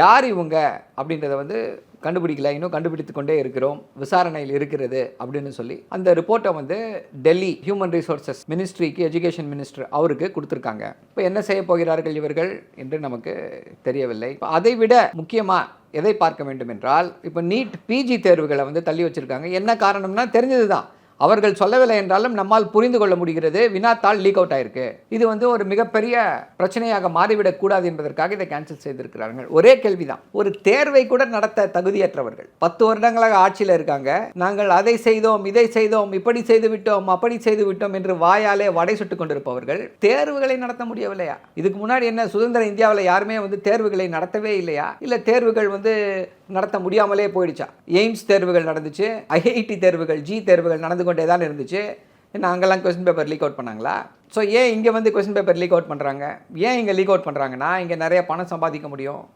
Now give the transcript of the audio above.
யார் இவங்க அப்படின்றத வந்து கண்டுபிடிக்கல, இன்னும் கண்டுபிடித்து கொண்டே இருக்கிறோம், விசாரணையில் இருக்கிறது அப்படின்னு சொல்லி அந்த ரிப்போர்ட்டை வந்து டெல்லி ஹியூமன் ரிசோர்சஸ் மினிஸ்ட்ரிக்கு, எஜுகேஷன் மினிஸ்டர் அவருக்கு கொடுத்துருக்காங்க. இப்போ என்ன செய்ய போகிறார்கள் இவர்கள் என்று நமக்கு தெரியவில்லை. அதை விட முக்கியமாக எதை பார்க்க வேண்டும் என்றால், இப்போ நீட் பிஜி தேர்வுகளை வந்து தள்ளி வச்சுருக்காங்க. என்ன காரணம்னா தெரிஞ்சது தான், அவர்கள் சொல்லவில்லை என்றாலும் நம்மால் புரிந்து கொள்ள முடிகிறது, வினாத்தாள் லீக் அவுட் ஆயிருக்கு. இது வந்து ஒரு மிகப்பெரிய பிரச்சனையாக மாறிவிடக் கூடாது என்பதற்காக இதை கேன்சல் செய்திருக்கிறார்கள். ஒரே கேள்விதான், ஒரு தேர்வை கூட நடத்த தகுதியற்றவர்கள் 10 வருடங்களாக ஆட்சியில் இருக்காங்க. நாங்கள் அதை செய்தோம், இதை செய்தோம், இப்படி செய்து விட்டோம், அப்படி செய்து விட்டோம் என்று வாயாலே வடை சுட்டுக் கொண்டிருப்பவர்கள் தேர்வுகளை நடத்த முடியவில்லையா? இதுக்கு முன்னாடி என்ன சுதந்திர இந்தியாவில் யாருமே வந்து தேர்வுகளை நடத்தவே இல்லையா? இல்லை தேர்வுகள் வந்து நடத்த முடியாமலே போயிடுச்சா? எய்ம்ஸ் தேர்வுகள் நடந்துச்சு, ஐஐடி தேர்வுகள், ஜி தேர்வுகள் நடந்து கொண்டே தான் இருந்துச்சு. என்ன அங்கெல்லாம் கொஸ்டின் பேப்பர் லீக் அவுட் பண்ணாங்களா? ஸோ ஏன் இங்கே வந்து கொஸ்டின் பேப்பர் லீக் அவுட் பண்ணுறாங்க? ஏன் இங்கே லீக் அவுட் பண்ணுறாங்கன்னா இங்கே நிறைய பணம் சம்பாதிக்க முடியும்,